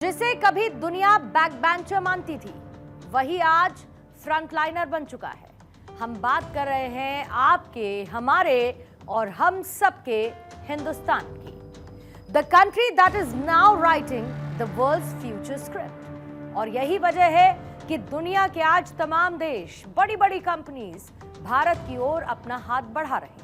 जिसे कभी दुनिया बैक बेंचर मानती थी, वही आज फ्रंटलाइनर बन चुका है। हम बात कर रहे हैं आपके, हमारे और हम सबके हिंदुस्तान की। The country that is now writing the world's future script. और यही वजह है कि दुनिया के आज तमाम देश, बड़ी बड़ी कंपनीज भारत की ओर अपना हाथ बढ़ा रहे हैं।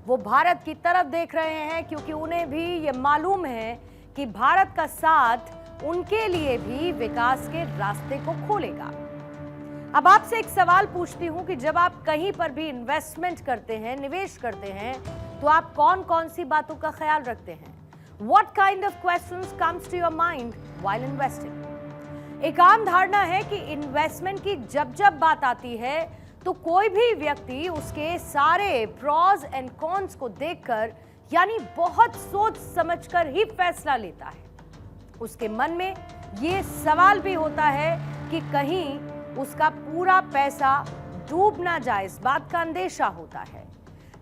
वो भारत की तरफ देख रहे हैं क्योंकि उन्हें भी ये मालूम है कि भारत का साथ उनके लिए भी विकास के रास्ते को खोलेगा। अब आपसे एक सवाल पूछती हूं कि जब आप कहीं पर भी इन्वेस्टमेंट करते हैं, निवेश करते हैं, तो आप कौन कौन सी बातों का ख्याल रखते हैं? What kind of questions comes to your mind while investing? एक आम धारणा है कि इन्वेस्टमेंट की जब जब बात आती है तो कोई भी व्यक्ति उसके सारे प्रॉज एंड कॉन्स को देखकर, यानी बहुत सोच समझकर ही फैसला लेता है। उसके मन में ये सवाल भी होता है कि कहीं उसका पूरा पैसा डूब ना जाए, इस बात का अंदेशा होता है।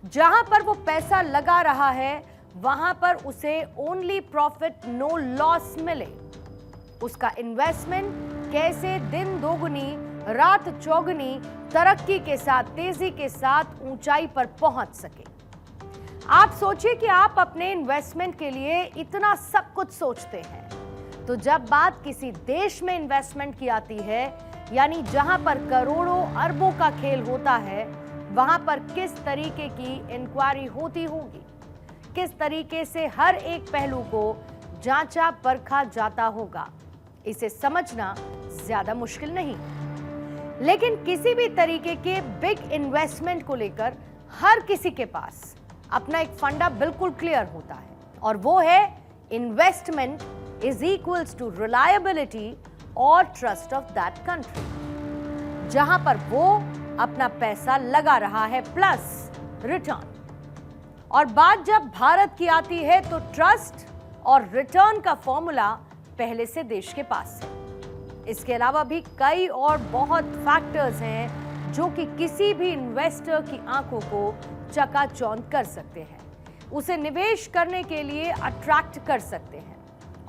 जहां पर वो पैसा लगा रहा है वहां पर उसे ओनली प्रॉफिट नो लॉस मिले। उसका इन्वेस्टमेंट कैसे दिन दोगुनी रात चौगुनी तरक्की के साथ, तेजी के साथ ऊंचाई पर पहुंच सके। आप सोचिए कि आप अपने इन्वेस्टमेंट के लिए इतना सब कुछ सोचते हैं, तो जब बात किसी देश में इन्वेस्टमेंट की आती है, यानी जहां पर करोड़ों अरबों का खेल होता है, वहां पर किस तरीके की इंक्वायरी होती होगी, किस तरीके से हर एक पहलू को जांचा परखा जाता होगा, इसे समझना ज्यादा मुश्किल नहीं। लेकिन किसी भी तरीके के बिग इन्वेस्टमेंट को लेकर हर किसी के पास अपना एक फंडा बिल्कुल क्लियर होता है, और वो है investment is equals to reliability or trust of that country। जहां पर वो अपना पैसा लगा रहा है प्लस रिटर्न। और बात जब भारत की आती है तो ट्रस्ट और रिटर्न का फॉर्मूला पहले से देश के पास है। इसके अलावा भी कई और बहुत फैक्टर्स हैं जो कि किसी भी इन्वेस्टर की आंखों को चकाचौंध कर सकते हैं, उसे निवेश करने के लिए अट्रैक्ट कर सकते हैं।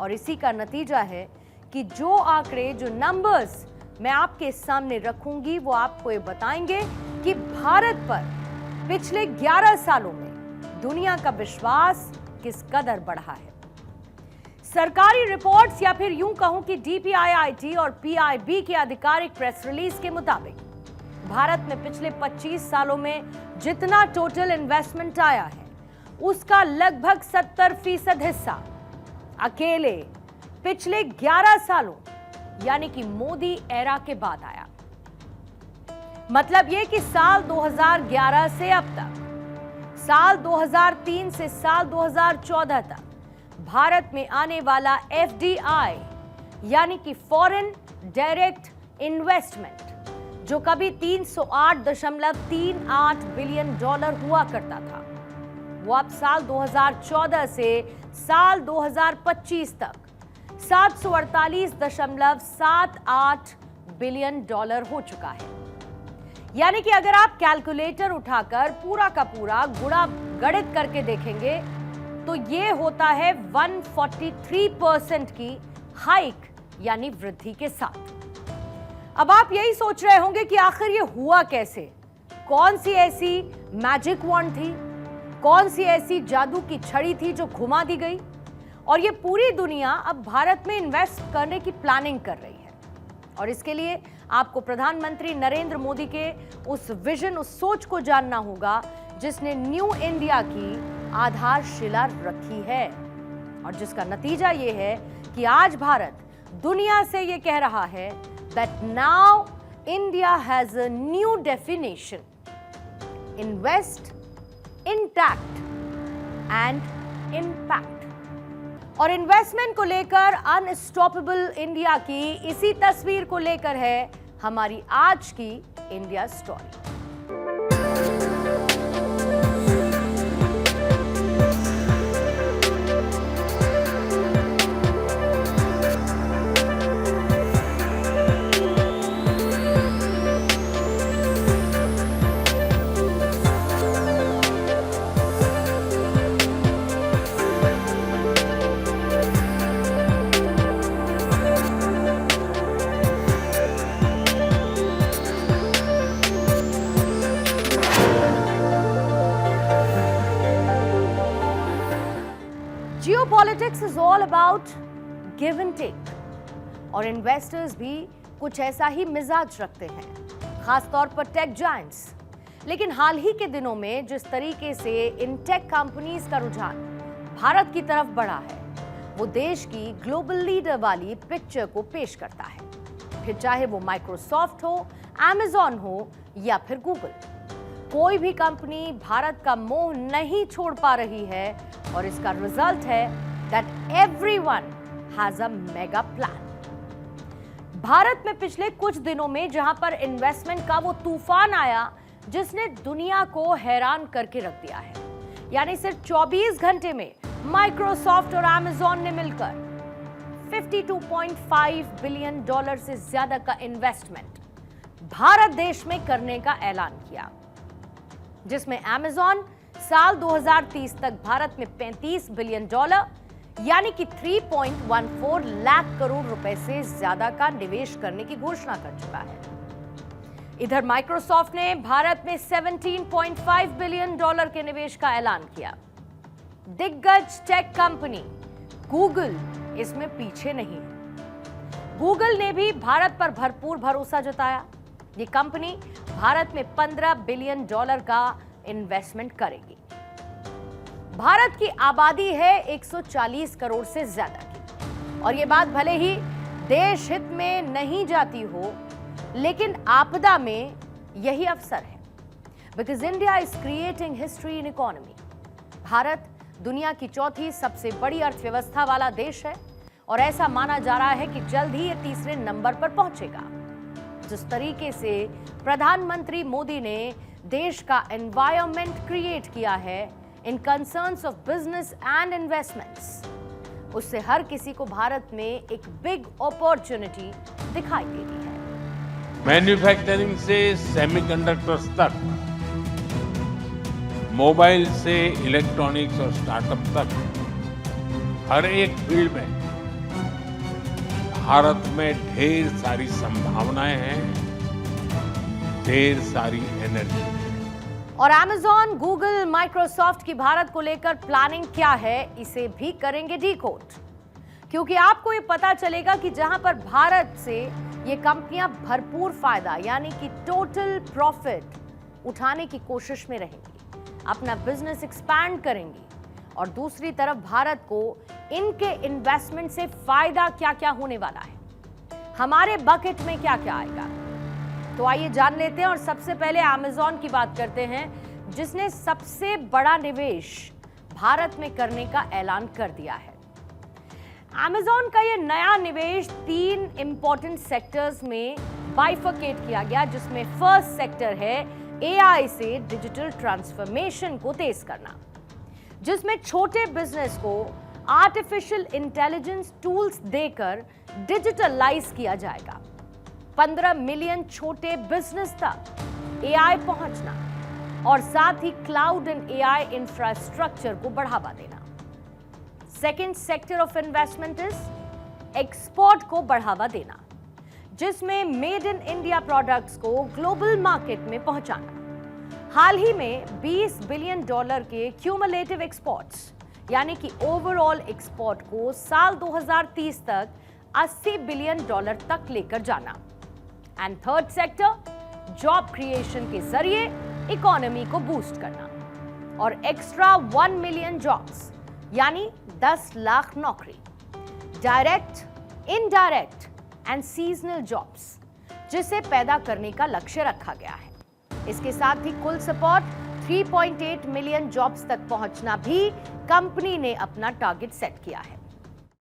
और इसी का नतीजा है कि जो आंकड़े, जो नंबर्स मैं आपके सामने रखूंगी, वो आपको ये बताएंगे कि भारत पर पिछले 11 सालों में दुनिया का विश्वास किस कदर बढ़ा है। सरकारी रिपोर्ट्स या फिर यूं कहूं कि डीपीआईआईटी और पीआईबी के आधिकारिक प्रेस रिलीज के मुताबिक भारत में पिछले 25 सालों में जितना टोटल इन्वेस्टमेंट आया है, उसका लगभग 70% हिस्सा अकेले पिछले 11 सालों यानी कि मोदी एरा के बाद आया। मतलब यह कि साल 2011 से अब तक, साल 2003 से साल 2014 तक भारत में आने वाला एफडीआई यानी कि फॉरेन डायरेक्ट इन्वेस्टमेंट, जो कभी 308.38 बिलियन डॉलर हुआ करता था, वो अब साल 2014 से साल 2025 तक 748.78 बिलियन डॉलर हो चुका है। यानी कि अगर आप कैलकुलेटर उठाकर पूरा का पूरा गुणा गणित करके देखेंगे तो ये होता है 143% की हाइक यानी वृद्धि के साथ। अब आप यही सोच रहे होंगे कि आखिर ये हुआ कैसे, कौन सी ऐसी मैजिक वॉन्ड थी, कौन सी ऐसी जादू की छड़ी थी जो घुमा दी गई और ये पूरी दुनिया अब भारत में इन्वेस्ट करने की प्लानिंग कर रही है। और इसके लिए आपको प्रधानमंत्री नरेंद्र मोदी के उस विजन, उस सोच को जानना होगा जिसने न्यू इंडिया की आधारशिला रखी है, और जिसका नतीजा ये है कि आज भारत दुनिया से ये कह रहा है that now India has a new definition: invest, intact and impact। और इन्वेस्टमेंट को लेकर अनस्टॉपेबल इंडिया की इसी तस्वीर को लेकर है हमारी आज की India story. About give and take, और इन्वेस्टर्स भी कुछ ऐसा ही मिजाज रखते हैं, खासतौर पर टेक जायंट्स। लेकिन हाल ही के दिनों में जिस तरीके से इन टेक कंपनीज का रुझान भारत की तरफ बढ़ा है, वो देश की ग्लोबल लीडर वाली पिक्चर को पेश करता है, फिर चाहे वो माइक्रोसॉफ्ट हो, अमेज़न हो या फिर गूगल। कोई भी कंपनी भारत का मोह नहीं छोड़ पा रही है, और इसका रिजल्ट है that everyone has a mega plan. Bharat में पिछले कुछ दिनों में जहां पर इन्वेस्टमेंट का वो तूफान आया जिसने दुनिया को हैरान करके रख दिया है, यानी सिर्फ 24 घंटे में माइक्रोसॉफ्ट और अमेज़न ने मिलकर $52.5 बिलियन से ज्यादा का इन्वेस्टमेंट भारत देश में करने का ऐलान किया, जिसमें अमेज़न साल 2030 तक भारत में $35 बिलियन यानी कि 3.14 लाख करोड़ रुपए से ज्यादा का निवेश करने की घोषणा कर चुका है। इधर माइक्रोसॉफ्ट ने भारत में $17.5 बिलियन के निवेश का ऐलान किया। दिग्गज टेक कंपनी गूगल इसमें पीछे नहीं है। गूगल ने भी भारत पर भरपूर भरोसा जताया। ये कंपनी भारत में $15 बिलियन का इन्वेस्टमेंट करेगी। भारत की आबादी है 140 करोड़ से ज्यादा की, और ये बात भले ही देश हित में नहीं जाती हो, लेकिन आपदा में यही अवसर है, because India is creating history in economy. Bharat दुनिया की चौथी सबसे बड़ी अर्थव्यवस्था वाला देश है, और ऐसा माना जा रहा है कि जल्द ही ये तीसरे नंबर पर पहुंचेगा। जिस तरीके से प्रधानमंत्री मोदी ने देश का एनवायरनमेंट क्रिएट किया है in concerns of business and investments, उससे हर किसी को भारत में एक बिग अपॉर्चुनिटी दिखाई देती है। मैन्युफैक्चरिंग से सेमीकंडक्टर्स तक, मोबाइल से इलेक्ट्रॉनिक्स और स्टार्टअप तक, हर एक फील्ड में भारत में ढेर सारी संभावनाएं हैं, ढेर सारी एनर्जी। और अमेज़न, गूगल, माइक्रोसॉफ्ट की भारत को लेकर प्लानिंग क्या है, इसे भी करेंगे डीकोड, क्योंकि आपको ये पता चलेगा कि जहां पर भारत से ये कंपनियां भरपूर फायदा यानी कि टोटल प्रॉफिट उठाने की कोशिश में रहेंगी, अपना बिजनेस एक्सपैंड करेंगी, और दूसरी तरफ भारत को इनके इन्वेस्टमेंट से फायदा क्या क्या होने वाला है, हमारे बकेट में क्या क्या आएगा। तो आइए जान लेते हैं, और सबसे पहले अमेज़न की बात करते हैं, जिसने सबसे बड़ा निवेश भारत में करने का ऐलान कर दिया है। अमेज़न का ये नया निवेश 3 इंपॉर्टेंट सेक्टर्स में बाइफरकेट किया गया, जिसमें फर्स्ट सेक्टर है एआई से डिजिटल ट्रांसफॉर्मेशन को तेज करना, जिसमें छोटे बिजनेस को आर्टिफिशियल इंटेलिजेंस टूल्स देकर डिजिटलाइज किया जाएगा। 15 मिलियन छोटे बिजनेस तक एआई पहुंचना, और साथ ही क्लाउड एंड एआई इंफ्रास्ट्रक्चर को बढ़ावा देना। Second sector of investment is export को बढ़ावा देना, जिसमें मेड इन इंडिया प्रोडक्ट्स को ग्लोबल मार्केट में पहुंचाना। हाल ही में $20 बिलियन के क्यूमुलेटिव एक्सपोर्ट्स यानी कि ओवरऑल एक्सपोर्ट को साल 2030 तक $80 बिलियन तक लेकर जाना। And third sector, job creation के जरिए इकोनॉमी को बूस्ट करना, और एक्स्ट्रा 1 मिलियन जॉब्स यानी 10 लाख नौकरी, direct, indirect and seasonal jobs, जिसे पैदा करने का लक्ष्य रखा गया है। इसके साथ ही कुल सपोर्ट 3.8 मिलियन जॉब्स तक पहुंचना भी कंपनी ने अपना टारगेट सेट किया है।